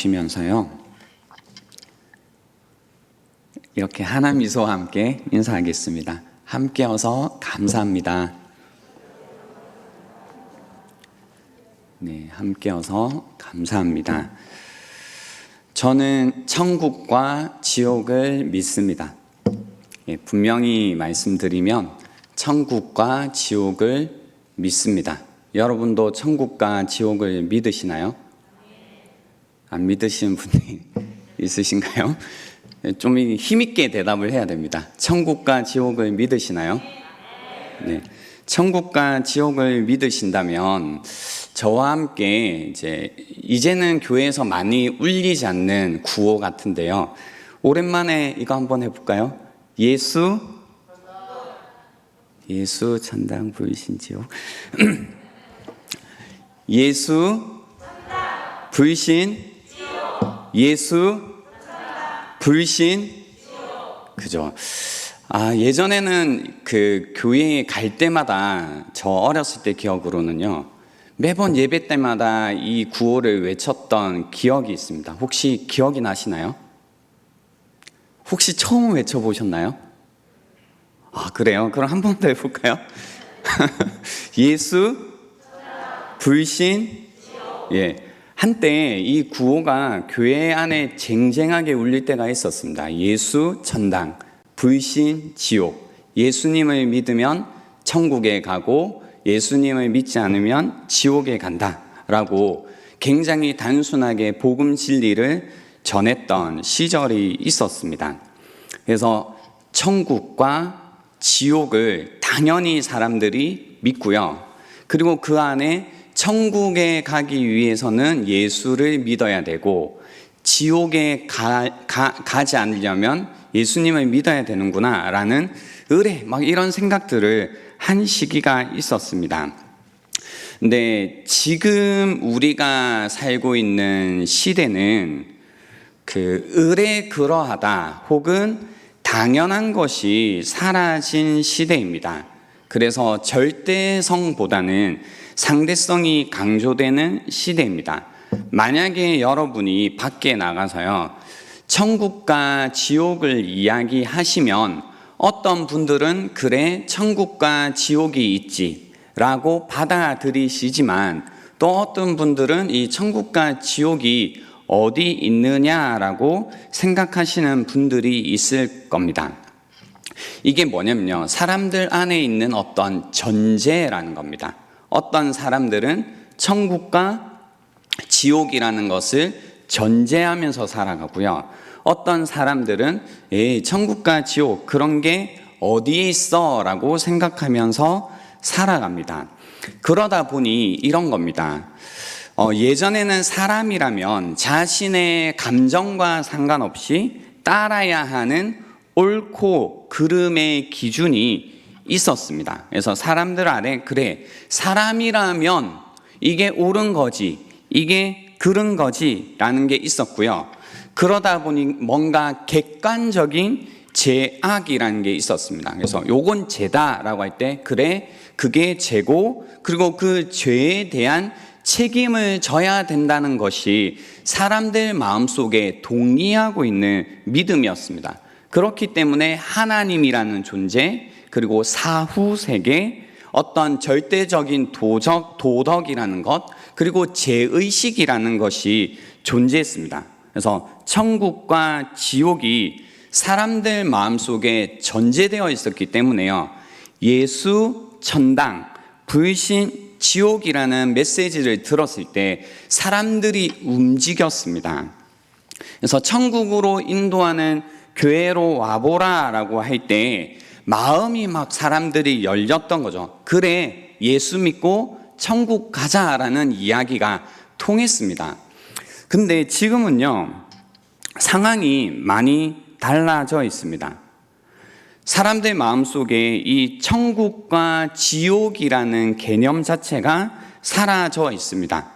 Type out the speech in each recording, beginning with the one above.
보시면서요, 이렇게 하나 미소와 함께 인사하겠습니다. 함께여서 감사합니다. 네, 함께여서 감사합니다. 저는 천국과 지옥을 믿습니다. 분명히 말씀드리면 천국과 지옥을 믿습니다. 여러분도 천국과 지옥을 믿으시나요? 안 믿으시는 분이 있으신가요? 좀 힘있게 대답을 해야 됩니다. 천국과 지옥을 믿으시나요? 네. 천국과 지옥을 믿으신다면 저와 함께 이제는 교회에서 많이 울리지 않는 구호 같은데요. 오랜만에 이거 한번 해볼까요? 예수 천당 불신 지옥. 예수 불신 예수 불신 그죠? 예전에는 그 교회에 갈 때마다 저 어렸을 때 기억으로는요, 매번 예배 때마다 이 구호를 외쳤던 기억이 있습니다. 혹시 기억이 나시나요? 혹시 처음 외쳐보셨나요? 그래요? 그럼 한 번 더 해볼까요? 예수 불신 예. 한때 이 구호가 교회 안에 쟁쟁하게 울릴 때가 있었습니다. 예수 천당, 불신 지옥. 예수님을 믿으면 천국에 가고 예수님을 믿지 않으면 지옥에 간다라고 굉장히 단순하게 복음 진리를 전했던 시절이 있었습니다. 그래서 천국과 지옥을 당연히 사람들이 믿고요. 그리고 그 안에 천국에 가기 위해서는 예수를 믿어야 되고, 지옥에 가지 않으려면 예수님을 믿어야 되는구나 라는 이런 생각들을 한 시기가 있었습니다. 근데 지금 우리가 살고 있는 시대는 그러하다 혹은 당연한 것이 사라진 시대입니다. 그래서 절대성보다는 상대성이 강조되는 시대입니다. 만약에 여러분이 밖에 나가서요, 천국과 지옥을 이야기하시면 어떤 분들은 그래 천국과 지옥이 있지 라고 받아들이시지만, 또 어떤 분들은 이 천국과 지옥이 어디 있느냐라고 생각하시는 분들이 있을 겁니다. 이게 뭐냐면요, 사람들 안에 있는 어떤 전제라는 겁니다. 어떤 사람들은 천국과 지옥이라는 것을 전제하면서 살아가고요. 어떤 사람들은 천국과 지옥 그런 게 어디에 있어 라고 생각하면서 살아갑니다. 그러다 보니 이런 겁니다. 예전에는 사람이라면 자신의 감정과 상관없이 따라야 하는 옳고 그름의 기준이 있었습니다. 그래서 사람들 안에 사람이라면 이게 옳은 거지, 이게 그른 거지 라는 게 있었고요. 그러다 보니 뭔가 객관적인 죄악이라는 게 있었습니다. 그래서 요건 죄다라고 할 때 그게 죄고, 그리고 그 죄에 대한 책임을 져야 된다는 것이 사람들 마음속에 동의하고 있는 믿음이었습니다. 그렇기 때문에 하나님이라는 존재, 그리고 사후 세계, 어떤 절대적인 도덕이라는 것, 그리고 죄의식이라는 것이 존재했습니다. 그래서 천국과 지옥이 사람들 마음속에 전제되어 있었기 때문에요, 예수 천당, 불신 지옥이라는 메시지를 들었을 때 사람들이 움직였습니다. 그래서 천국으로 인도하는 교회로 와보라 라고 할 때 마음이 막 사람들이 열렸던 거죠. 예수 믿고 천국 가자라는 이야기가 통했습니다. 근데 지금은요, 상황이 많이 달라져 있습니다. 사람들 마음속에 이 천국과 지옥이라는 개념 자체가 사라져 있습니다.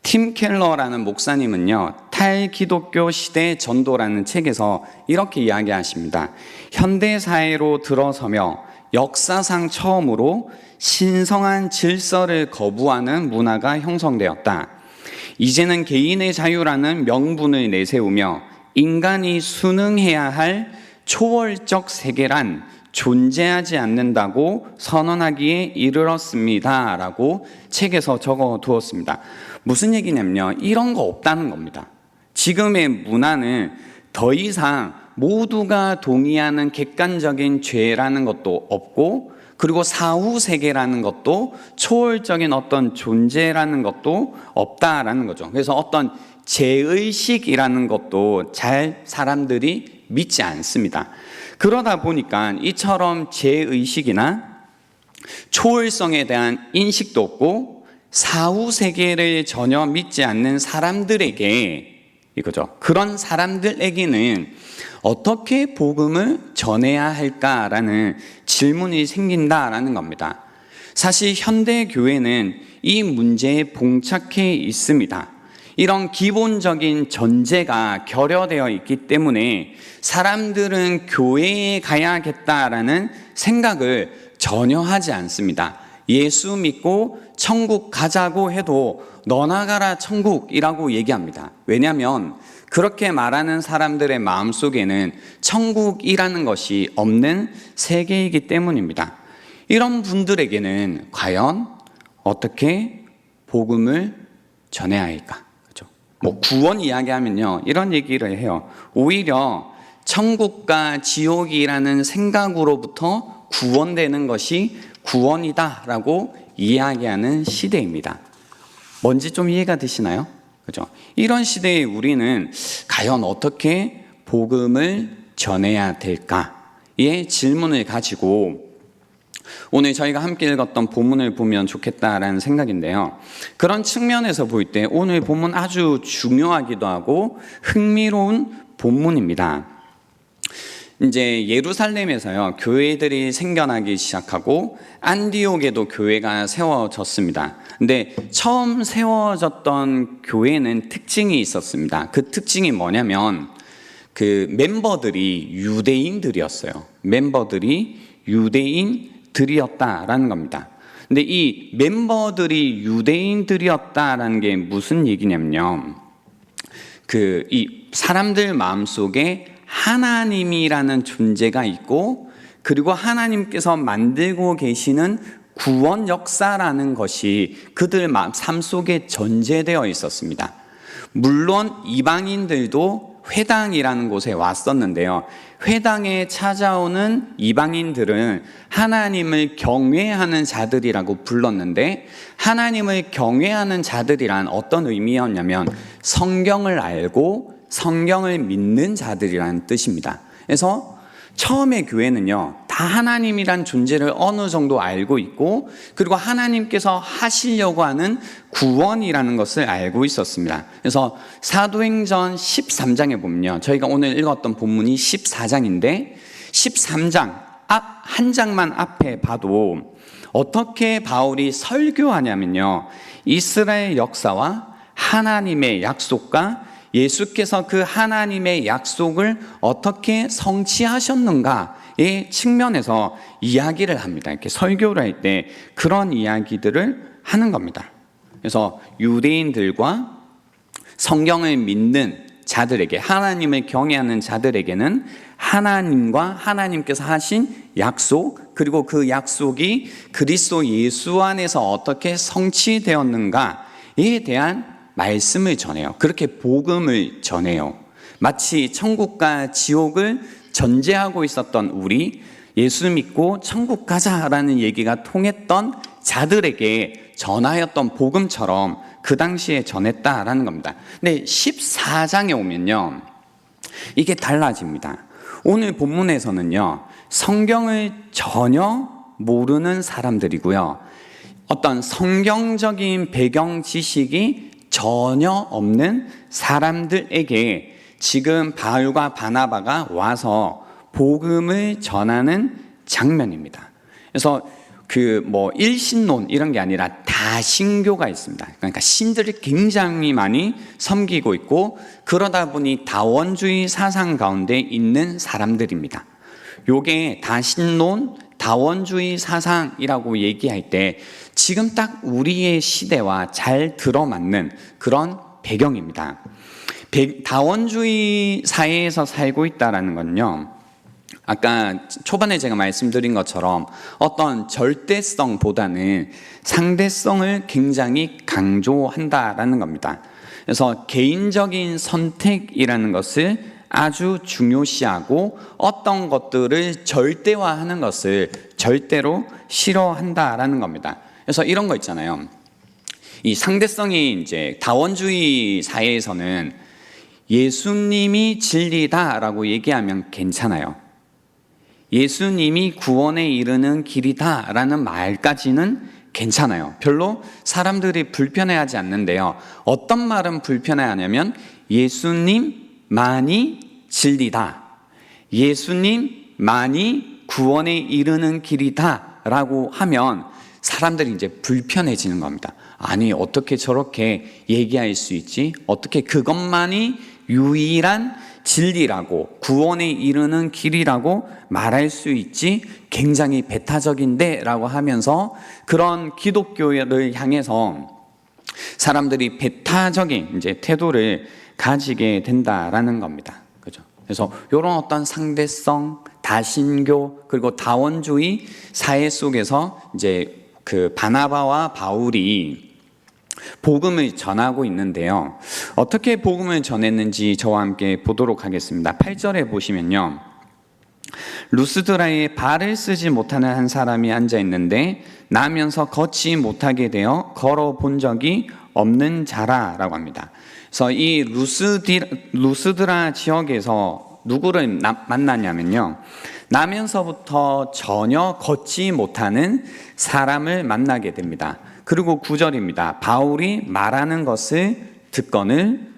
팀 켈러라는 목사님은요, 탈기독교 시대 전도라는 책에서 이렇게 이야기하십니다. 현대사회로 들어서며 역사상 처음으로 신성한 질서를 거부하는 문화가 형성되었다. 이제는 개인의 자유라는 명분을 내세우며 인간이 순응해야 할 초월적 세계란 존재하지 않는다고 선언하기에 이르렀습니다 라고 책에서 적어 두었습니다. 무슨 얘기냐면요, 이런 거 없다는 겁니다. 지금의 문화는 더 이상 모두가 동의하는 객관적인 죄라는 것도 없고, 그리고 사후세계라는 것도 초월적인 어떤 존재라는 것도 없다라는 거죠. 그래서 어떤 죄의식이라는 것도 잘 사람들이 믿지 않습니다. 그러다 보니까 이처럼 죄의식이나 초월성에 대한 인식도 없고 사후세계를 전혀 믿지 않는 사람들에게, 이거죠, 그런 사람들에게는 어떻게 복음을 전해야 할까라는 질문이 생긴다라는 겁니다. 사실 현대 교회는 이 문제에 봉착해 있습니다. 이런 기본적인 전제가 결여되어 있기 때문에 사람들은 교회에 가야겠다라는 생각을 전혀 하지 않습니다. 예수 믿고 천국 가자고 해도 너나 가라 천국이라고 얘기합니다. 왜냐하면 그렇게 말하는 사람들의 마음속에는 천국이라는 것이 없는 세계이기 때문입니다. 이런 분들에게는 과연 어떻게 복음을 전해야 할까? 그렇죠? 구원 이야기하면요, 이런 얘기를 해요. 오히려 천국과 지옥이라는 생각으로부터 구원되는 것이 구원이다라고 이야기하는 시대입니다. 뭔지 좀 이해가 되시나요? 그죠? 이런 시대에 우리는 과연 어떻게 복음을 전해야 될까의 질문을 가지고 오늘 저희가 함께 읽었던 본문을 보면 좋겠다라는 생각인데요. 그런 측면에서 볼 때 오늘 본문 아주 중요하기도 하고 흥미로운 본문입니다. 이제 예루살렘에서요, 교회들이 생겨나기 시작하고 안디옥에도 교회가 세워졌습니다. 근데 처음 세워졌던 교회는 특징이 있었습니다. 그 특징이 뭐냐면 그 멤버들이 유대인들이었어요. 멤버들이 유대인들이었다라는 겁니다. 근데 이 멤버들이 유대인들이었다라는 게 무슨 얘기냐면요, 이 사람들 마음속에 하나님이라는 존재가 있고, 그리고 하나님께서 만들고 계시는 구원 역사라는 것이 그들 삶 속에 전제되어 있었습니다. 물론 이방인들도 회당이라는 곳에 왔었는데요, 회당에 찾아오는 이방인들은 하나님을 경외하는 자들이라고 불렀는데, 하나님을 경외하는 자들이란 어떤 의미였냐면 성경을 알고 성경을 믿는 자들이라는 뜻입니다. 그래서 처음에 교회는요, 다 하나님이란 존재를 어느 정도 알고 있고, 그리고 하나님께서 하시려고 하는 구원이라는 것을 알고 있었습니다. 그래서 사도행전 13장에 보면요, 저희가 오늘 읽었던 본문이 14장인데 13장 한 장만 앞에 봐도 어떻게 바울이 설교하냐면요, 이스라엘 역사와 하나님의 약속과 예수께서 그 하나님의 약속을 어떻게 성취하셨는가의 측면에서 이야기를 합니다. 이렇게 설교를 할 때 그런 이야기들을 하는 겁니다. 그래서 유대인들과 성경을 믿는 자들에게, 하나님을 경외하는 자들에게는 하나님과 하나님께서 하신 약속, 그리고 그 약속이 그리스도 예수 안에서 어떻게 성취되었는가에 대한 말씀을 전해요. 그렇게 복음을 전해요. 마치 천국과 지옥을 전제하고 있었던 우리, 예수 믿고 천국 가자라는 얘기가 통했던 자들에게 전하였던 복음처럼 그 당시에 전했다라는 겁니다. 근데 14장에 오면요, 이게 달라집니다. 오늘 본문에서는요, 성경을 전혀 모르는 사람들이고요, 어떤 성경적인 배경 지식이 전혀 없는 사람들에게 지금 바울과 바나바가 와서 복음을 전하는 장면입니다. 그래서 일신론 이런 게 아니라 다신교가 있습니다. 그러니까 신들을 굉장히 많이 섬기고 있고, 그러다 보니 다원주의 사상 가운데 있는 사람들입니다. 요게 다신론, 다원주의 사상이라고 얘기할 때 지금 딱 우리의 시대와 잘 들어맞는 그런 배경입니다. 다원주의 사회에서 살고 있다는 건요, 아까 초반에 제가 말씀드린 것처럼 어떤 절대성보다는 상대성을 굉장히 강조한다라는 겁니다. 그래서 개인적인 선택이라는 것을 아주 중요시하고 어떤 것들을 절대화하는 것을 절대로 싫어한다라는 겁니다. 그래서 이런 거 있잖아요. 이 상대성이 이제 다원주의 사회에서는 예수님이 진리다라고 얘기하면 괜찮아요. 예수님이 구원에 이르는 길이다라는 말까지는 괜찮아요. 별로 사람들이 불편해하지 않는데요. 어떤 말은 불편해하냐면 예수님만이 진리다, 예수님만이 구원에 이르는 길이다라고 하면 사람들이 이제 불편해지는 겁니다. 아니, 어떻게 저렇게 얘기할 수 있지? 어떻게 그것만이 유일한 진리라고, 구원에 이르는 길이라고 말할 수 있지? 굉장히 배타적인데 라고 하면서 그런 기독교를 향해서 사람들이 배타적인 이제 태도를 가지게 된다라는 겁니다. 그죠? 그래서 이런 어떤 상대성, 다신교, 그리고 다원주의 사회 속에서 이제 그 바나바와 바울이 복음을 전하고 있는데요. 어떻게 복음을 전했는지 저와 함께 보도록 하겠습니다. 8절에 보시면요, 루스드라에 발을 쓰지 못하는 한 사람이 앉아 있는데 나면서 걷지 못하게 되어 걸어 본 적이 없는 자라라고 합니다. 그래서 이 루스드라 지역에서 누구를 만나냐면요, 나면서부터 전혀 걷지 못하는 사람을 만나게 됩니다. 그리고 9절입니다. 바울이 말하는 것을 듣거늘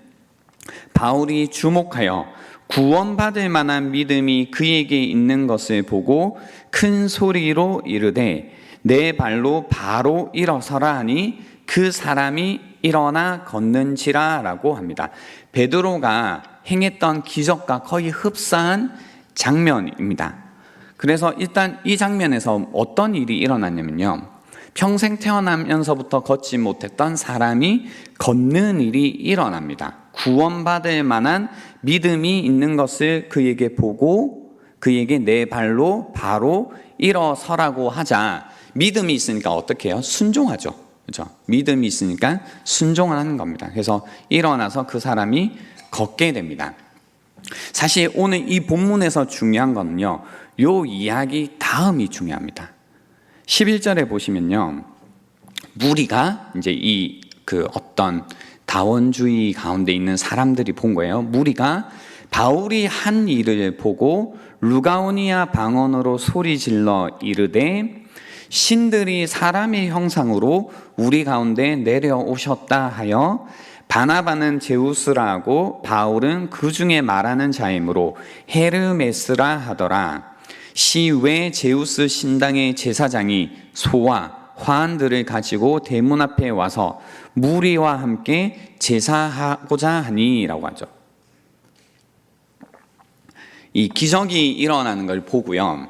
바울이 주목하여 구원받을 만한 믿음이 그에게 있는 것을 보고 큰 소리로 이르되 내 발로 바로 일어서라 하니 그 사람이 일어나 걷는지라 라고 합니다. 베드로가 행했던 기적과 거의 흡사한 장면입니다. 그래서 일단 이 장면에서 어떤 일이 일어났냐면요, 평생 태어나면서부터 걷지 못했던 사람이 걷는 일이 일어납니다. 구원받을 만한 믿음이 있는 것을 그에게 보고 그에게 내 발로 바로 일어서라고 하자, 믿음이 있으니까 어떻게 해요? 순종하죠. 그렇죠? 믿음이 있으니까 순종을 하는 겁니다. 그래서 일어나서 그 사람이 걷게 됩니다. 사실 오늘 이 본문에서 중요한 거는요, 요 이야기 다음이 중요합니다. 11절에 보시면요, 무리가 이제 그 어떤 다원주의 가운데 있는 사람들이 본 거예요. 무리가 바울이 한 일을 보고 루가오니아 방언으로 소리 질러 이르되 신들이 사람의 형상으로 우리 가운데 내려오셨다 하여 바나바는 제우스라 하고 바울은 그 중에 말하는 자이므로 헤르메스라 하더라. 시외 제우스 신당의 제사장이 소와 화환들을 가지고 대문 앞에 와서 무리와 함께 제사하고자 하니라고 하죠. 이 기적이 일어나는 걸 보고요,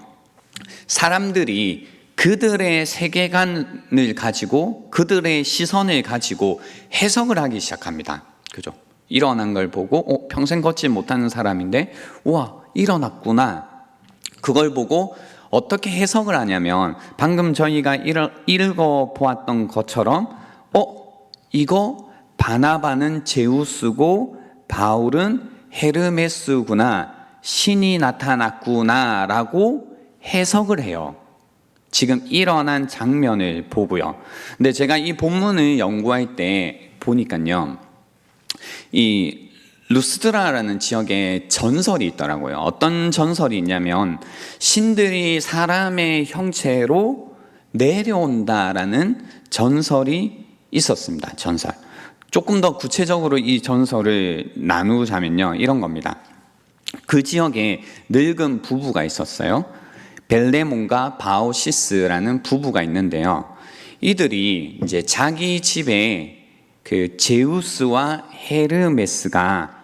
사람들이 그들의 세계관을 가지고 그들의 시선을 가지고 해석을 하기 시작합니다. 그죠? 일어난 걸 보고 평생 걷지 못하는 사람인데 우와, 일어났구나. 그걸 보고 어떻게 해석을 하냐면 방금 저희가 읽어보았던 것처럼 이거 바나바는 제우스고 바울은 헤르메스구나, 신이 나타났구나 라고 해석을 해요. 지금 일어난 장면을 보고요. 근데 제가 이 본문을 연구할 때 보니까요, 이 루스드라라는 지역에 전설이 있더라고요. 어떤 전설이 있냐면 신들이 사람의 형체로 내려온다라는 전설이 있었습니다. 전설. 조금 더 구체적으로 이 전설을 나누자면요, 이런 겁니다. 그 지역에 늙은 부부가 있었어요. 벨레몬과 바오시스라는 부부가 있는데요, 이들이 이제 자기 집에 그 제우스와 헤르메스가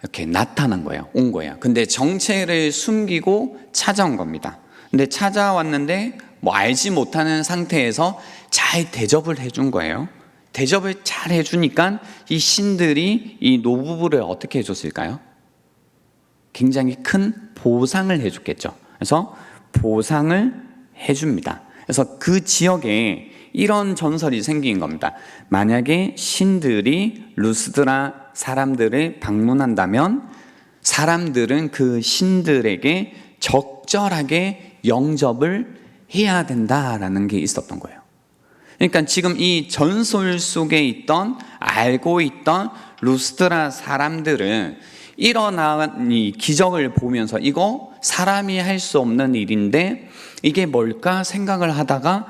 이렇게 나타난 거예요. 온 거예요. 근데 정체를 숨기고 찾아온 겁니다. 근데 찾아왔는데 뭐 알지 못하는 상태에서 잘 대접을 해준 거예요. 대접을 잘 해주니까 이 신들이 이 노부부를 어떻게 해줬을까요? 굉장히 큰 보상을 해줬겠죠. 그래서 보상을 해줍니다. 그래서 그 지역에 이런 전설이 생긴 겁니다. 만약에 신들이 루스드라 사람들을 방문한다면 사람들은 그 신들에게 적절하게 영접을 해야 된다라는 게 있었던 거예요. 그러니까 지금 이 전설 속에 알고 있던 루스드라 사람들은 일어난 이 기적을 보면서 이거 사람이 할 수 없는 일인데 이게 뭘까 생각을 하다가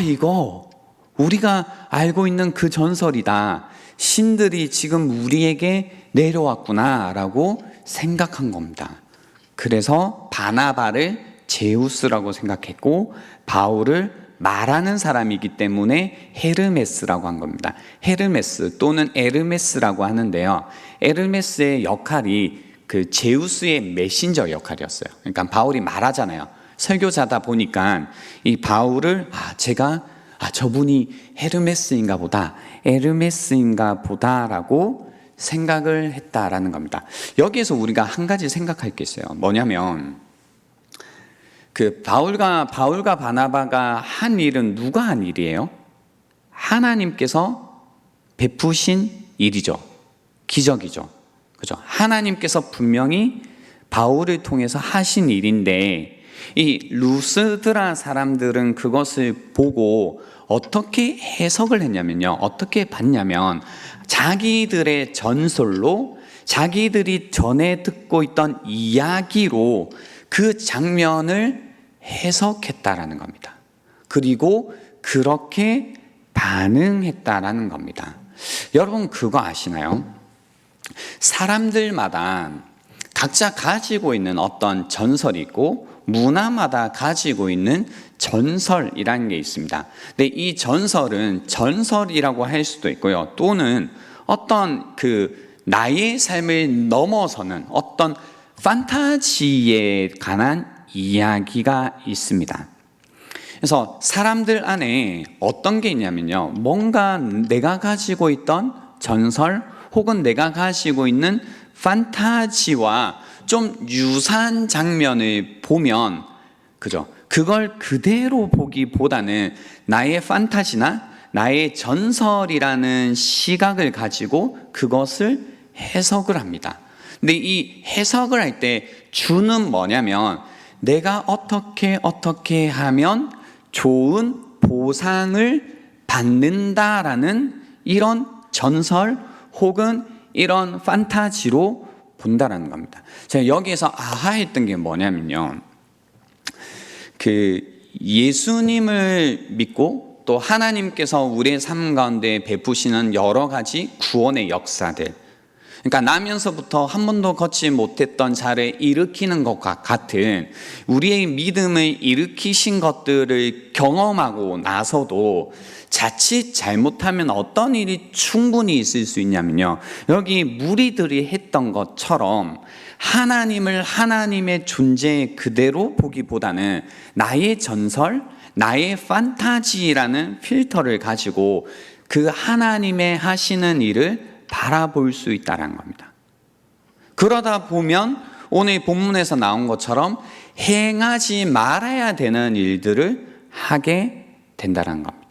이거 우리가 알고 있는 그 전설이다. 신들이 지금 우리에게 내려왔구나 라고 생각한 겁니다. 그래서 바나바를 제우스라고 생각했고 바울을 말하는 사람이기 때문에 헤르메스라고 한 겁니다. 헤르메스 또는 에르메스라고 하는데요. 에르메스의 역할이 그 제우스의 메신저 역할이었어요. 그러니까 바울이 말하잖아요. 설교자다 보니까 이 바울을 저분이 헤르메스인가 보다, 에르메스인가 보다라고 생각을 했다라는 겁니다. 여기에서 우리가 한 가지 생각할 게 있어요. 뭐냐면 그 바울과 바나바가 한 일은 누가 한 일이에요? 하나님께서 베푸신 일이죠. 기적이죠. 그죠? 하나님께서 분명히 바울을 통해서 하신 일인데 이 루스드라 사람들은 그것을 보고 어떻게 해석을 했냐면요. 어떻게 봤냐면 자기들의 전설로 자기들이 전에 듣고 있던 이야기로 그 장면을 해석했다라는 겁니다. 그리고 그렇게 반응했다라는 겁니다. 여러분 그거 아시나요? 사람들마다 각자 가지고 있는 어떤 전설이 있고 문화마다 가지고 있는 전설이라는 게 있습니다. 근데 이 전설은 전설이라고 할 수도 있고요. 또는 어떤 그 나의 삶을 넘어서는 어떤 판타지에 관한 이야기가 있습니다. 그래서 사람들 안에 어떤 게 있냐면요. 뭔가 내가 가지고 있던 전설 혹은 내가 가지고 있는 판타지와 좀 유사한 장면을 보면 그죠? 그걸 그대로 보기보다는 나의 판타지나 나의 전설이라는 시각을 가지고 그것을 해석을 합니다. 근데 이 해석을 할 때 주는 뭐냐면 내가 어떻게 하면 좋은 보상을 받는다라는 이런 전설 혹은 이런 판타지로 본다라는 겁니다. 제가 여기에서 아하했던 게 뭐냐면요. 그 예수님을 믿고 또 하나님께서 우리의 삶 가운데 베푸시는 여러 가지 구원의 역사들. 그러니까 나면서부터 한 번도 걷지 못했던 자를 일으키는 것과 같은 우리의 믿음을 일으키신 것들을 경험하고 나서도 자칫 잘못하면 어떤 일이 충분히 있을 수 있냐면요. 여기 무리들이 했던 것처럼 하나님을 하나님의 존재 그대로 보기보다는 나의 전설, 나의 판타지라는 필터를 가지고 그 하나님의 하시는 일을 바라볼 수 있다는 겁니다. 그러다 보면 오늘 본문에서 나온 것처럼 행하지 말아야 되는 일들을 하게 된다는 겁니다.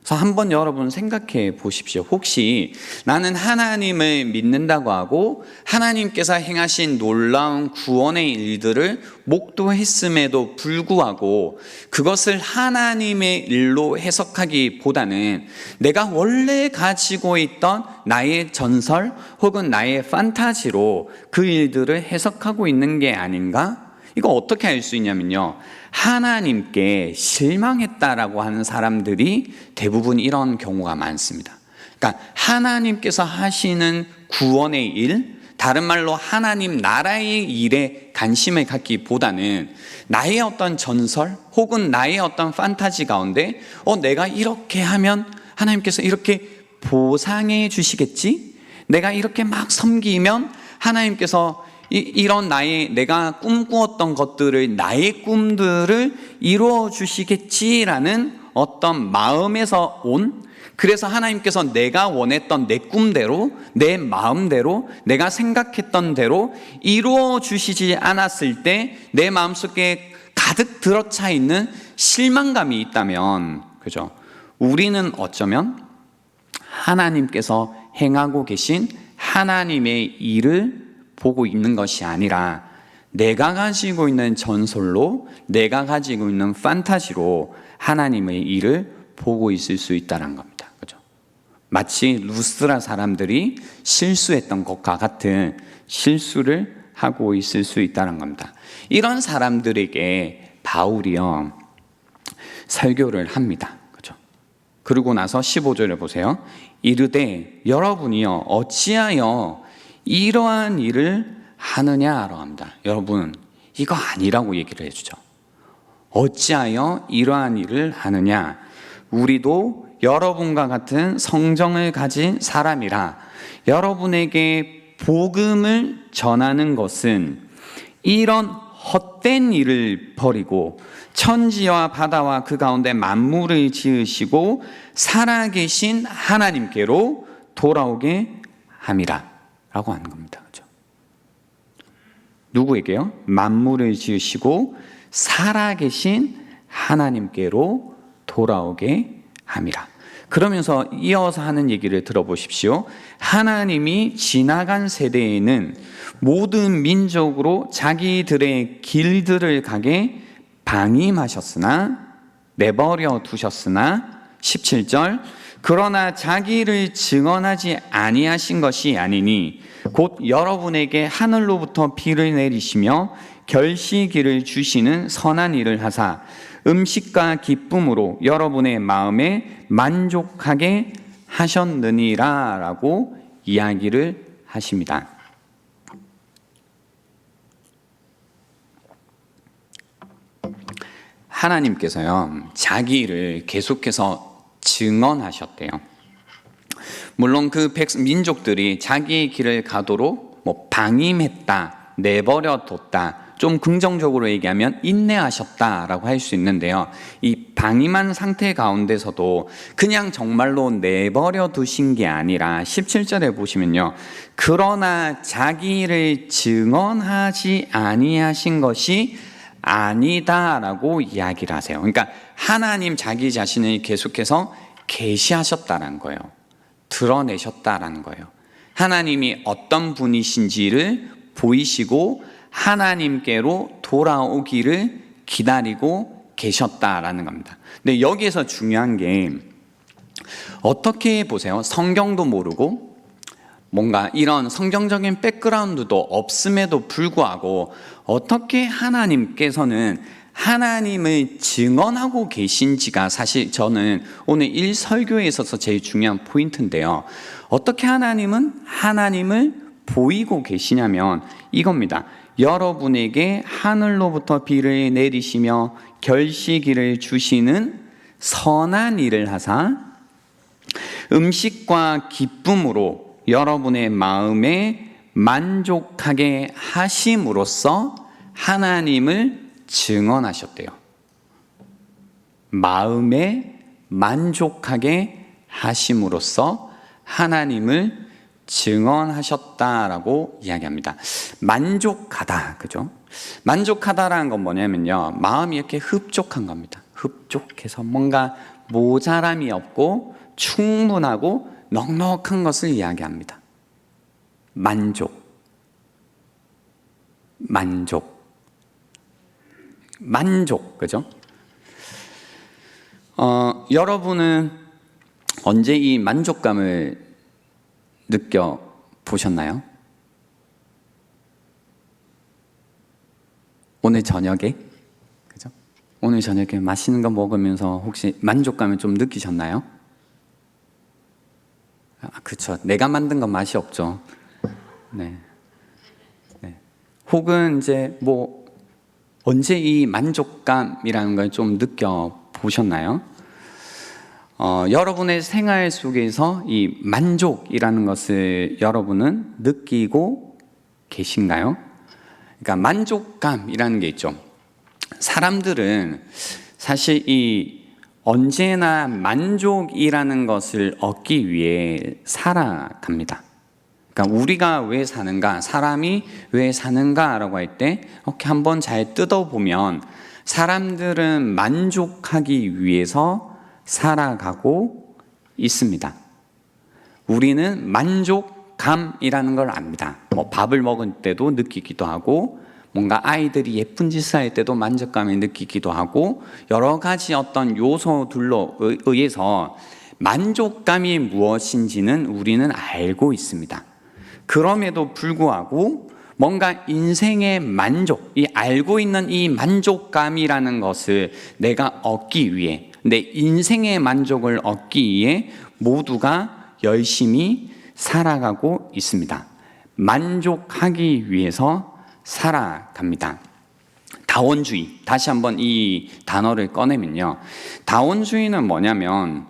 그래서 한번 여러분 생각해 보십시오. 혹시 나는 하나님을 믿는다고 하고 하나님께서 행하신 놀라운 구원의 일들을 목도했음에도 불구하고 그것을 하나님의 일로 해석하기보다는 내가 원래 가지고 있던 나의 전설 혹은 나의 판타지로 그 일들을 해석하고 있는 게 아닌가? 이거 어떻게 알 수 있냐면요. 하나님께 실망했다라고 하는 사람들이 대부분 이런 경우가 많습니다. 그러니까 하나님께서 하시는 구원의 일, 다른 말로 하나님 나라의 일에 관심을 갖기보다는 나의 어떤 전설 혹은 나의 어떤 판타지 가운데 내가 이렇게 하면 하나님께서 이렇게 보상해 주시겠지? 내가 이렇게 막 섬기면 하나님께서 이런 내가 꿈꾸었던 것들을 나의 꿈들을 이루어 주시겠지라는 어떤 마음에서 온, 그래서 하나님께서 내가 원했던 내 꿈대로, 내 마음대로, 내가 생각했던 대로 이루어 주시지 않았을 때 내 마음속에 가득 들어차 있는 실망감이 있다면, 그죠? 우리는 어쩌면 하나님께서 행하고 계신 하나님의 일을 보고 있는 것이 아니라 내가 가지고 있는 전설로, 내가 가지고 있는 판타지로 하나님의 일을 보고 있을 수 있다는 겁니다. 그죠? 마치 루스드라 사람들이 실수했던 것과 같은 실수를 하고 있을 수 있다는 겁니다. 이런 사람들에게 바울이요, 설교를 합니다. 그죠? 그러고 나서 15절을 보세요. 이르되 여러분이요 어찌하여 이러한 일을 하느냐라고 합니다. 여러분, 이거 아니라고 얘기를 해주죠. 어찌하여 이러한 일을 하느냐? 우리도 여러분과 같은 성정을 가진 사람이라 여러분에게 복음을 전하는 것은 이런 헛된 일을 버리고 천지와 바다와 그 가운데 만물을 지으시고 살아계신 하나님께로 돌아오게 함이라 라고 하는 겁니다. 그렇죠? 누구에게요? 만물을 지으시고 살아계신 하나님께로 돌아오게 함이라. 그러면서 이어서 하는 얘기를 들어보십시오. 하나님이 지나간 세대에는 모든 민족으로 자기들의 길들을 가게 방임하셨으나 내버려 두셨으나 17절 그러나 자기를 증언하지 아니하신 것이 아니니 곧 여러분에게 하늘로부터 비를 내리시며 결시기를 주시는 선한 일을 하사 음식과 기쁨으로 여러분의 마음에 만족하게 하셨느니라 라고 이야기를 하십니다. 하나님께서요, 자기를 계속해서 증언하셨대요. 물론 그 민족들이 자기의 길을 가도록 방임했다, 내버려 뒀다, 좀 긍정적으로 얘기하면 인내하셨다라고 할 수 있는데요. 이 방임한 상태 가운데서도 그냥 정말로 내버려 두신 게 아니라 17절에 보시면요. 그러나 자기를 증언하지 아니하신 것이 아니다라고 이야기를 하세요. 그러니까 하나님 자기 자신을 계속해서 계시하셨다는 거예요. 드러내셨다라는 거예요. 하나님이 어떤 분이신지를 보이시고 하나님께로 돌아오기를 기다리고 계셨다라는 겁니다. 근데 여기에서 중요한 게 어떻게 보세요? 성경도 모르고 뭔가 이런 성경적인 백그라운드도 없음에도 불구하고 어떻게 하나님께서는 하나님을 증언하고 계신지가 사실 저는 오늘 1설교에 있어서 제일 중요한 포인트인데요. 어떻게 하나님은 하나님을 보이고 계시냐면 이겁니다. 여러분에게 하늘로부터 비를 내리시며 결시기를 주시는 선한 일을 하사 음식과 기쁨으로 여러분의 마음에 만족하게 하심으로써 하나님을 증언하셨대요. 마음에 만족하게 하심으로써 하나님을 증언하셨다라고 이야기합니다. 만족하다, 그죠? 만족하다라는 건 뭐냐면요, 마음이 이렇게 흡족한 겁니다. 흡족해서 뭔가 모자람이 없고 충분하고 넉넉한 것을 이야기합니다. 만족, 그죠? 여러분은 언제 이 만족감을 느껴보셨나요? 오늘 저녁에? 그죠? 오늘 저녁에 맛있는 거 먹으면서 혹시 만족감을 좀 느끼셨나요? 그렇죠. 내가 만든 건 맛이 없죠. 네. 혹은 이제 언제 이 만족감이라는 걸 좀 느껴보셨나요? 여러분의 생활 속에서 이 만족이라는 것을 여러분은 느끼고 계신가요? 그러니까 만족감이라는 게 있죠. 사람들은 사실 이 언제나 만족이라는 것을 얻기 위해 살아갑니다. 그러니까 우리가 왜 사는가, 사람이 왜 사는가라고 할 때 이렇게 한번 잘 뜯어보면 사람들은 만족하기 위해서 살아가고 있습니다. 우리는 만족감이라는 걸 압니다. 뭐 밥을 먹을 때도 느끼기도 하고, 뭔가 아이들이 예쁜 짓을 할 때도 만족감을 느끼기도 하고, 여러 가지 어떤 요소들로 의해서 만족감이 무엇인지는 우리는 알고 있습니다. 그럼에도 불구하고 뭔가 인생의 만족, 이 알고 있는 이 만족감이라는 것을 내가 얻기 위해, 내 인생의 만족을 얻기 위해 모두가 열심히 살아가고 있습니다. 만족하기 위해서 살아갑니다. 다원주의, 다시 한번 이 단어를 꺼내면요, 다원주의는 뭐냐면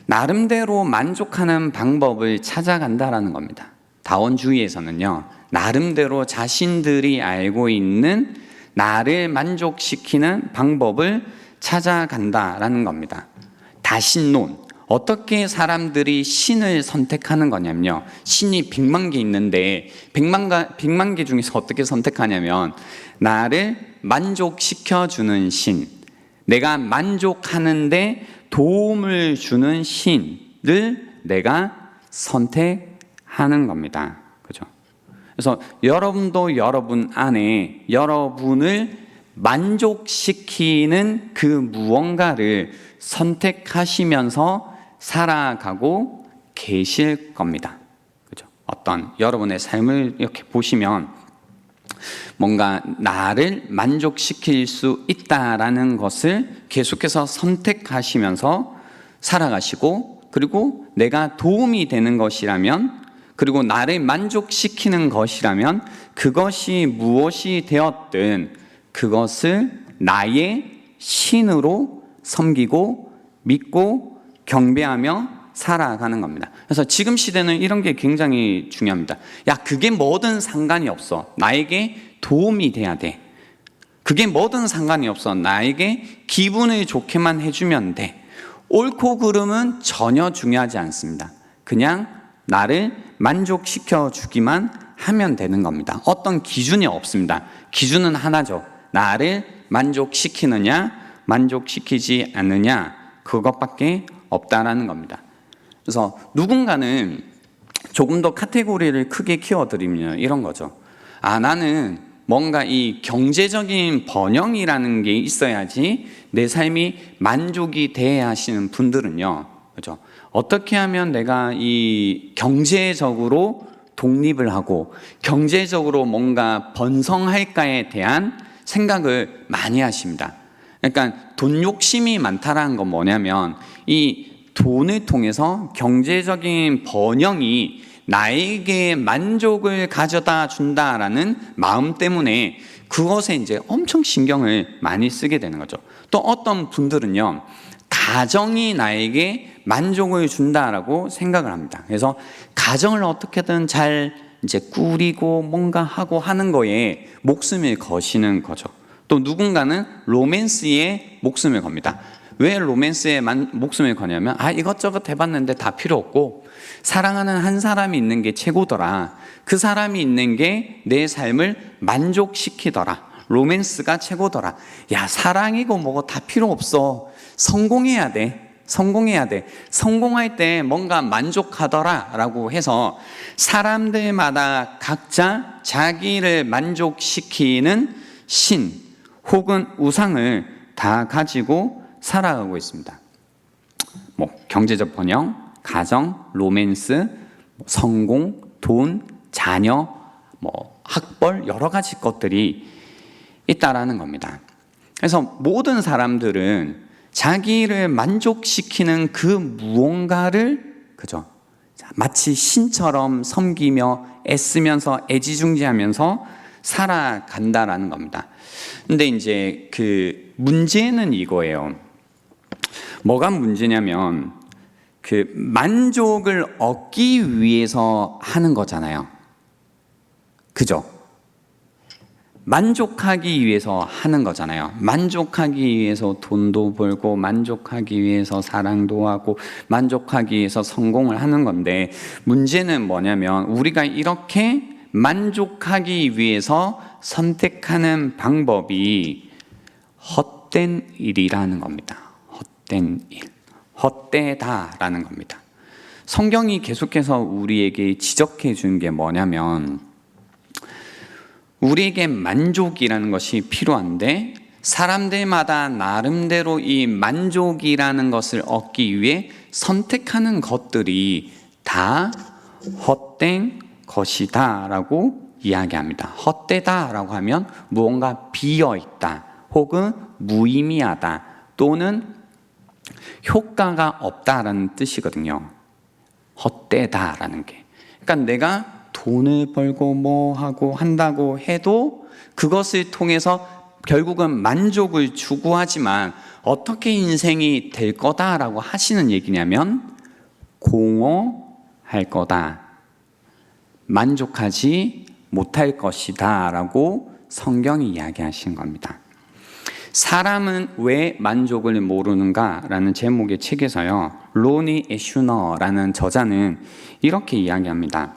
나름대로 만족하는 방법을 찾아간다라는 겁니다. 다원주의에서는요, 나름대로 자신들이 알고 있는 나를 만족시키는 방법을 찾아간다라는 겁니다. 다신론, 어떻게 사람들이 신을 선택하는 거냐면요, 신이 100만 개 있는데 100만 개 중에서 어떻게 선택하냐면 나를 만족시켜주는 신, 내가 만족하는데 도움을 주는 신을 내가 선택하는 겁니다. 그죠? 그래서 여러분도 여러분 안에 여러분을 만족시키는 그 무언가를 선택하시면서 살아가고 계실 겁니다. 그죠? 어떤 여러분의 삶을 이렇게 보시면 뭔가 나를 만족시킬 수 있다라는 것을 계속해서 선택하시면서 살아가시고, 그리고 내가 도움이 되는 것이라면, 그리고 나를 만족시키는 것이라면 그것이 무엇이 되었든 그것을 나의 신으로 섬기고 믿고 경배하며 살아가는 겁니다. 그래서 지금 시대는 이런 게 굉장히 중요합니다. 야, 그게 뭐든 상관이 없어. 나에게 도움이 돼야 돼. 그게 뭐든 상관이 없어. 나에게 기분을 좋게만 해주면 돼. 옳고 그름은 전혀 중요하지 않습니다. 그냥 나를 만족시켜 주기만 하면 되는 겁니다. 어떤 기준이 없습니다. 기준은 하나죠. 나를 만족시키느냐, 만족시키지 않느냐, 그것밖에 없다라는 겁니다. 그래서 누군가는 조금 더 카테고리를 크게 키워드리면 이런 거죠. 아, 나는 뭔가 이 경제적인 번영이라는 게 있어야지 내 삶이 만족이 돼야 하시는 분들은요, 그죠? 어떻게 하면 내가 이 경제적으로 독립을 하고 경제적으로 뭔가 번성할까에 대한 생각을 많이 하십니다. 그러니까 돈 욕심이 많다라는 건 뭐냐면 이 돈을 통해서 경제적인 번영이 나에게 만족을 가져다 준다라는 마음 때문에 그것에 이제 엄청 신경을 많이 쓰게 되는 거죠. 또 어떤 분들은요, 가정이 나에게 만족을 준다라고 생각을 합니다. 그래서 가정을 어떻게든 잘 이제 꾸리고 뭔가 하고 하는 거에 목숨을 거시는 거죠. 또 누군가는 로맨스에 목숨을 겁니다. 왜 로맨스에 목숨을 거냐면, 아, 이것저것 해봤는데 다 필요 없고 사랑하는 한 사람이 있는 게 최고더라. 그 사람이 있는 게 내 삶을 만족시키더라. 로맨스가 최고더라. 야, 사랑이고 뭐고 다 필요 없어. 성공해야 돼. 성공해야 돼. 성공할 때 뭔가 만족하더라 라고 해서 사람들마다 각자 자기를 만족시키는 신 혹은 우상을 다 가지고 살아가고 있습니다. 뭐 경제적 번영, 가정, 로맨스, 성공, 돈, 자녀, 뭐 학벌, 여러 가지 것들이 있다라는 겁니다. 그래서 모든 사람들은 자기를 만족시키는 그 무언가를, 그죠? 마치 신처럼 섬기며 애쓰면서 애지중지하면서 살아간다라는 겁니다. 근데 이제 그 문제는 이거예요. 뭐가 문제냐면 그 만족을 얻기 위해서 하는 거잖아요. 그죠? 만족하기 위해서 하는 거잖아요. 만족하기 위해서 돈도 벌고, 만족하기 위해서 사랑도 하고, 만족하기 위해서 성공을 하는 건데, 문제는 뭐냐면 우리가 이렇게 만족하기 위해서 선택하는 방법이 헛된 일이라는 겁니다. 헛된 일, 헛되다라는 겁니다. 성경이 계속해서 우리에게 지적해 주는 게 뭐냐면, 우리에게 만족이라는 것이 필요한데 사람들마다 나름대로 이 만족이라는 것을 얻기 위해 선택하는 것들이 다 헛된 것이다 라고 이야기합니다. 헛되다 라고 하면 무언가 비어있다 혹은 무의미하다 또는 효과가 없다라는 뜻이거든요. 헛되다라는 게. 그러니까 내가 돈을 벌고 뭐 하고 한다고 해도 그것을 통해서 결국은 만족을 추구하지만 어떻게 인생이 될 거다라고 하시는 얘기냐면 공허할 거다, 만족하지 못할 것이다 라고 성경이 이야기하신 겁니다. 사람은 왜 만족을 모르는가 라는 제목의 책에서요, 로니 에슈너라는 저자는 이렇게 이야기합니다.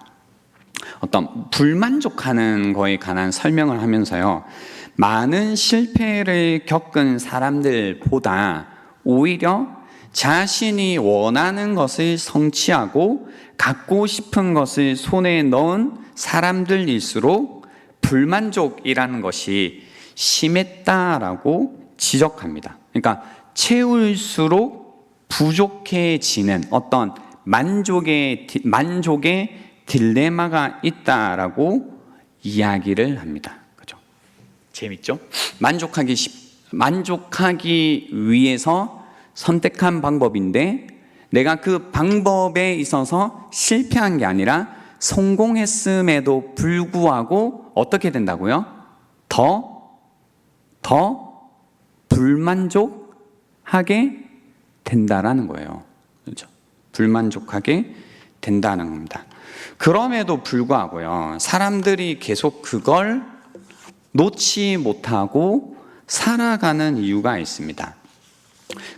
어떤 불만족하는 거에 관한 설명을 하면서요, 많은 실패를 겪은 사람들보다 오히려 자신이 원하는 것을 성취하고 갖고 싶은 것을 손에 넣은 사람들일수록 불만족이라는 것이 심했다라고 지적합니다. 그러니까 채울수록 부족해지는 어떤 만족의 딜레마가 있다라고 이야기를 합니다. 그죠? 재밌죠? 만족하기 위해서 선택한 방법인데 내가 그 방법에 있어서 실패한 게 아니라 성공했음에도 불구하고 어떻게 된다고요? 더 불만족하게 된다라는 거예요. 그렇죠? 불만족하게 된다는 겁니다. 그럼에도 불구하고요, 사람들이 계속 그걸 놓지 못하고 살아가는 이유가 있습니다.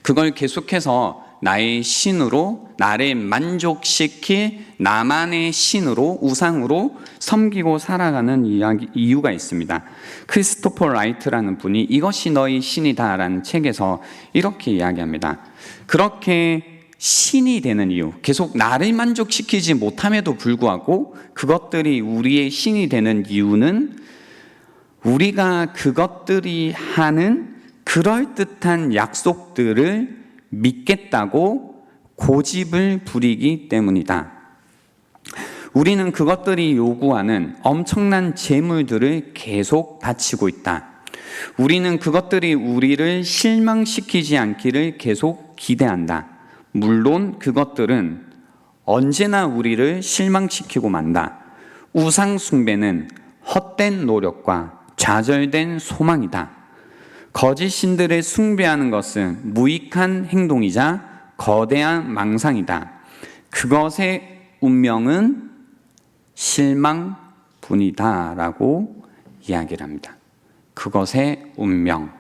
그걸 계속해서 나의 신으로, 나를 만족시킬 나만의 신으로, 우상으로 섬기고 살아가는 이유가 있습니다. 크리스토퍼 라이트라는 분이 이것이 너의 신이다 라는 책에서 이렇게 이야기합니다. 그렇게 신이 되는 이유, 계속 나를 만족시키지 못함에도 불구하고 그것들이 우리의 신이 되는 이유는 우리가 그것들이 하는 그럴듯한 약속들을 믿겠다고 고집을 부리기 때문이다. 우리는 그것들이 요구하는 엄청난 재물들을 계속 바치고 있다. 우리는 그것들이 우리를 실망시키지 않기를 계속 기대한다. 물론 그것들은 언제나 우리를 실망시키고 만다. 우상 숭배는 헛된 노력과 좌절된 소망이다. 거짓 신들을 숭배하는 것은 무익한 행동이자 거대한 망상이다. 그것의 운명은 실망뿐이다 라고 이야기를 합니다. 그것의 운명,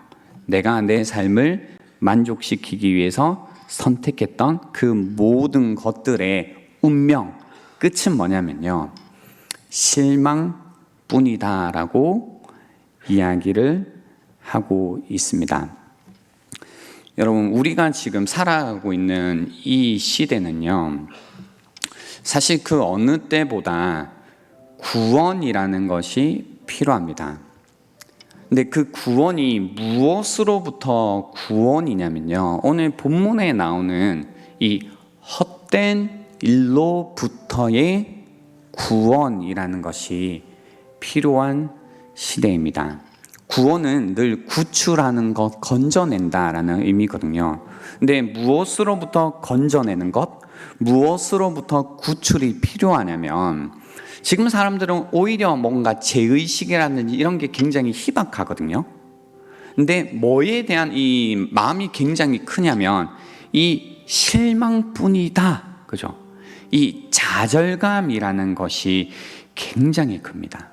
내가 내 삶을 만족시키기 위해서 선택했던 그 모든 것들의 운명, 끝은 뭐냐면요, 실망뿐이다 라고 이야기를 하고 있습니다. 여러분, 우리가 지금 살아가고 있는 이 시대는요, 사실 그 어느 때보다 구원이라는 것이 필요합니다. 근데 그 구원이 무엇으로부터 구원이냐면요, 오늘 본문에 나오는 이 헛된 일로부터의 구원이라는 것이 필요한 시대입니다. 구원은 늘 구출하는 것, 건져낸다라는 의미거든요. 근데 무엇으로부터 건져내는 것, 무엇으로부터 구출이 필요하냐면, 지금 사람들은 오히려 뭔가 죄의식이라든지 이런 게 굉장히 희박하거든요. 근데 뭐에 대한 이 마음이 굉장히 크냐면 이 실망뿐이다, 그죠? 이 좌절감이라는 것이 굉장히 큽니다.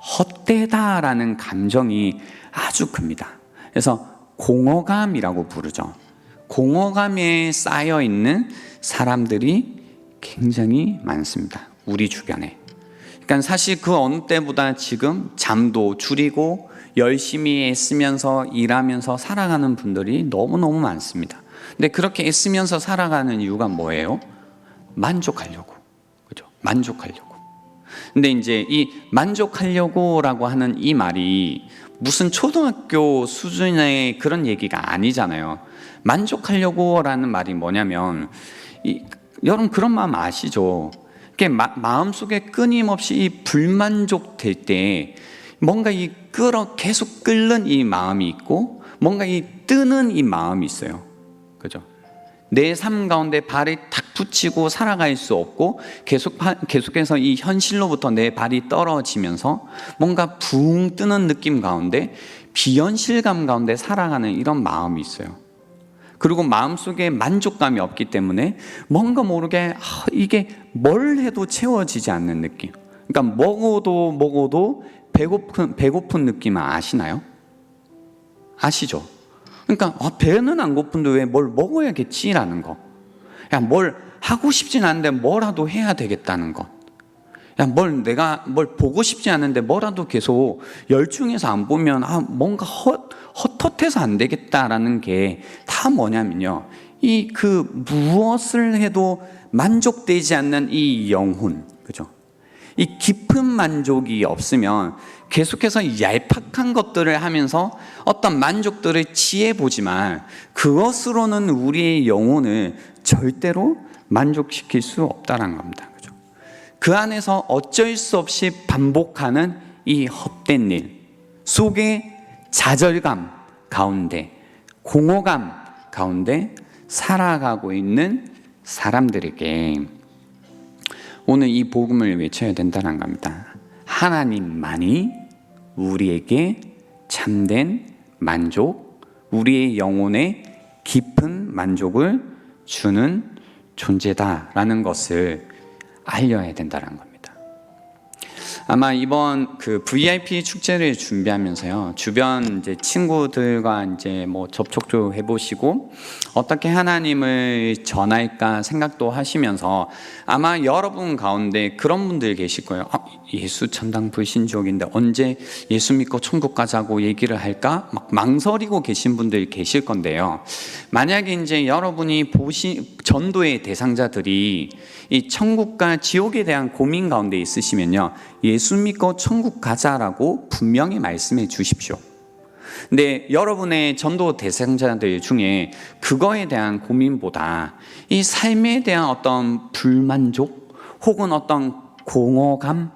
헛되다라는 감정이 아주 큽니다. 그래서 공허감이라고 부르죠. 공허감에 쌓여 있는 사람들이 굉장히 많습니다. 우리 주변에. 그러니까 사실 그 어느 때보다 지금 잠도 줄이고 열심히 애쓰면서 일하면서 살아가는 분들이 너무너무 많습니다. 근데 그렇게 애쓰면서 살아가는 이유가 뭐예요? 만족하려고. 그죠? 만족하려고. 근데 이제 이 만족하려고라고 하는 이 말이 무슨 초등학교 수준의 그런 얘기가 아니잖아요. 만족하려고라는 말이 뭐냐면 여러분 그런 마음 아시죠? 마음속에 끊임없이 이 불만족될 때 뭔가 계속 끓는 이 마음이 있고 뭔가 이 뜨는 이 마음이 있어요. 그죠? 내 삶 가운데 발이 탁 붙이고 살아갈 수 없고 계속해서 이 현실로부터 내 발이 떨어지면서 뭔가 붕 뜨는 느낌 가운데 비현실감 가운데 살아가는 이런 마음이 있어요. 그리고 마음속에 만족감이 없기 때문에 뭔가 모르게 이게 뭘 해도 채워지지 않는 느낌. 그러니까 먹어도 배고픈 느낌 아시나요? 아시죠? 그러니까 배는 안 고픈데 왜 뭘 먹어야겠지라는 거. 뭘 하고 싶진 않은데 뭐라도 해야 되겠다는 것. 내가 뭘 보고 싶지 않은데 뭐라도 계속 열중해서 안 보면 뭔가 헛헛해서 안 되겠다라는 게 다 뭐냐면요. 무엇을 해도 만족되지 않는 이 영혼. 그죠? 이 깊은 만족이 없으면 계속해서 얄팍한 것들을 하면서 어떤 만족들을 취해보지만 그것으로는 우리의 영혼을 절대로 만족시킬 수 없다는 겁니다. 그죠? 그 안에서 어쩔 수 없이 반복하는 이 헛된 일 속에 좌절감 가운데 공허감 가운데 살아가고 있는 사람들에게 오늘 이 복음을 외쳐야 된다는 겁니다. 하나님만이 우리에게 참된 만족, 우리의 영혼에 깊은 만족을 주는 존재다라는 것을 알려야 된다는 겁니다. 아마 이번 VIP 축제를 준비하면서요, 주변 이제 친구들과 이제 접촉도 해보시고 어떻게 하나님을 전할까 생각도 하시면서 아마 여러분 가운데 그런 분들 계실 거예요. 예수 천당 불신족인데 언제 예수 믿고 천국 가자고 얘기를 할까? 막 망설이고 계신 분들 계실 건데요. 만약에 이제 여러분이 전도의 대상자들이 이 천국과 지옥에 대한 고민 가운데 있으시면요, 예수 믿고 천국 가자라고 분명히 말씀해 주십시오. 근데 여러분의 전도 대상자들 중에 그거에 대한 고민보다 이 삶에 대한 어떤 불만족 혹은 어떤 공허감,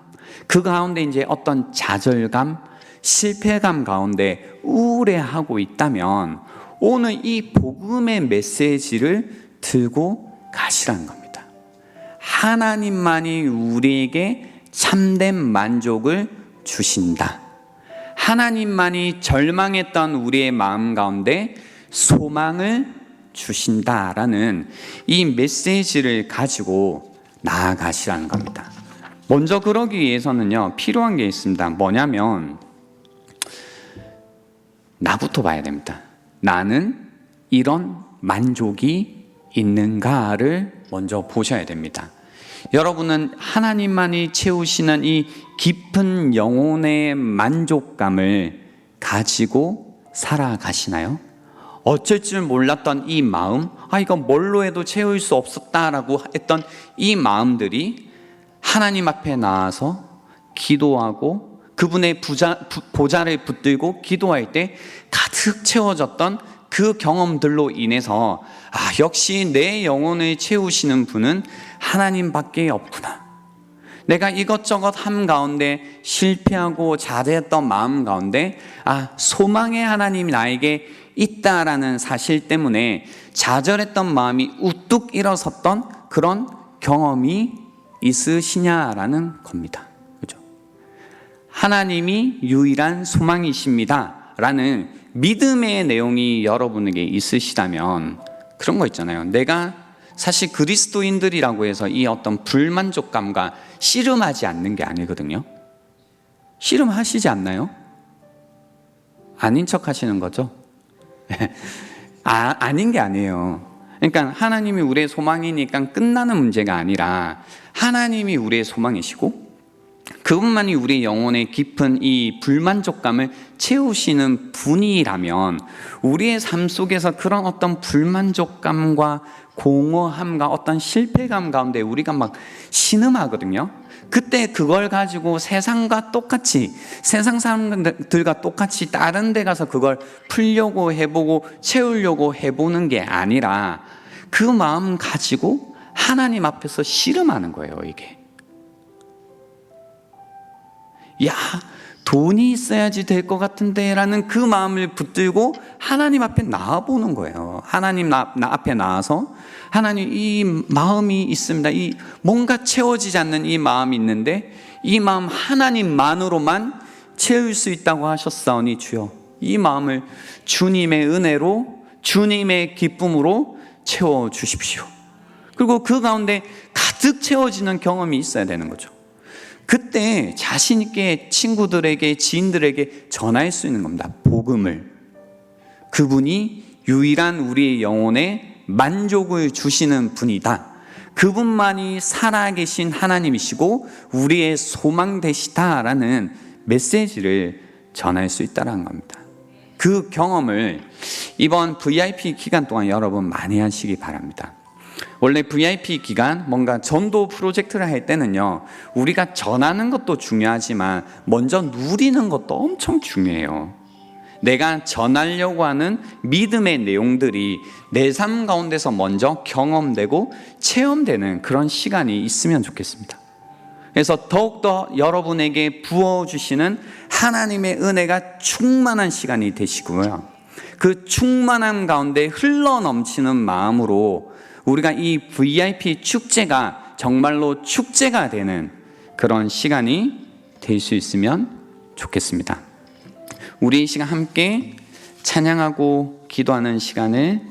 그 가운데 이제 어떤 좌절감, 실패감 가운데 우울해하고 있다면 오늘 이 복음의 메시지를 들고 가시라는 겁니다. 하나님만이 우리에게 참된 만족을 주신다. 하나님만이 절망했던 우리의 마음 가운데 소망을 주신다라는 이 메시지를 가지고 나아가시라는 겁니다. 먼저 그러기 위해서는요, 필요한 게 있습니다. 뭐냐면 나부터 봐야 됩니다. 나는 이런 만족이 있는가를 먼저 보셔야 됩니다. 여러분은 하나님만이 채우시는 이 깊은 영혼의 만족감을 가지고 살아가시나요? 어쩔 줄 몰랐던 이 마음, 이거 뭘로 해도 채울 수 없었다라고 했던 이 마음들이 하나님 앞에 나와서 기도하고 그분의 보좌를 붙들고 기도할 때 가득 채워졌던 그 경험들로 인해서 역시 내 영혼을 채우시는 분은 하나님밖에 없구나. 내가 이것저것 함 가운데 실패하고 좌절했던 마음 가운데 소망의 하나님이 나에게 있다라는 사실 때문에 좌절했던 마음이 우뚝 일어섰던 그런 경험이 있으시냐라는 겁니다. 그죠? 하나님이 유일한 소망이십니다 라는 믿음의 내용이 여러분에게 있으시다면 그런 거 있잖아요. 내가 사실 그리스도인들이라고 해서 이 어떤 불만족감과 씨름하지 않는 게 아니거든요. 씨름하시지 않나요? 아닌 척 하시는 거죠? 아닌 게 아니에요. 그러니까 하나님이 우리의 소망이니까 끝나는 문제가 아니라 하나님이 우리의 소망이시고 그분만이 우리 영혼의 깊은 이 불만족감을 채우시는 분이라면 우리의 삶 속에서 그런 어떤 불만족감과 공허함과 어떤 실패감 가운데 우리가 막 신음하거든요. 그때 그걸 가지고 세상과 똑같이, 세상 사람들과 똑같이 다른 데 가서 그걸 풀려고 해보고 채우려고 해보는 게 아니라 그 마음 가지고 하나님 앞에서 씨름하는 거예요. 이게 야, 돈이 있어야지 될 것 같은데 라는 그 마음을 붙들고 하나님 앞에 나와보는 거예요. 하나님 앞에 나와서 하나님, 이 마음이 있습니다. 이 뭔가 채워지지 않는 이 마음이 있는데 이 마음 하나님만으로만 채울 수 있다고 하셨사오니 주여, 이 마음을 주님의 은혜로, 주님의 기쁨으로 채워주십시오. 그리고 그 가운데 가득 채워지는 경험이 있어야 되는 거죠. 그때 자신 있게 친구들에게, 지인들에게 전할 수 있는 겁니다. 복음을. 그분이 유일한 우리의 영혼에 만족을 주시는 분이다. 그분만이 살아계신 하나님이시고 우리의 소망 되시다라는 메시지를 전할 수 있다는 겁니다. 그 경험을 이번 VIP 기간 동안 여러분 많이 하시기 바랍니다. 원래 VIP 기간 뭔가 전도 프로젝트를 할 때는요, 우리가 전하는 것도 중요하지만 먼저 누리는 것도 엄청 중요해요. 내가 전하려고 하는 믿음의 내용들이 내 삶 가운데서 먼저 경험되고 체험되는 그런 시간이 있으면 좋겠습니다. 그래서 더욱더 여러분에게 부어주시는 하나님의 은혜가 충만한 시간이 되시고요, 그 충만함 가운데 흘러넘치는 마음으로 우리가 이 VIP 축제가 정말로 축제가 되는 그런 시간이 될 수 있으면 좋겠습니다. 우리 이 시간 함께 찬양하고 기도하는 시간을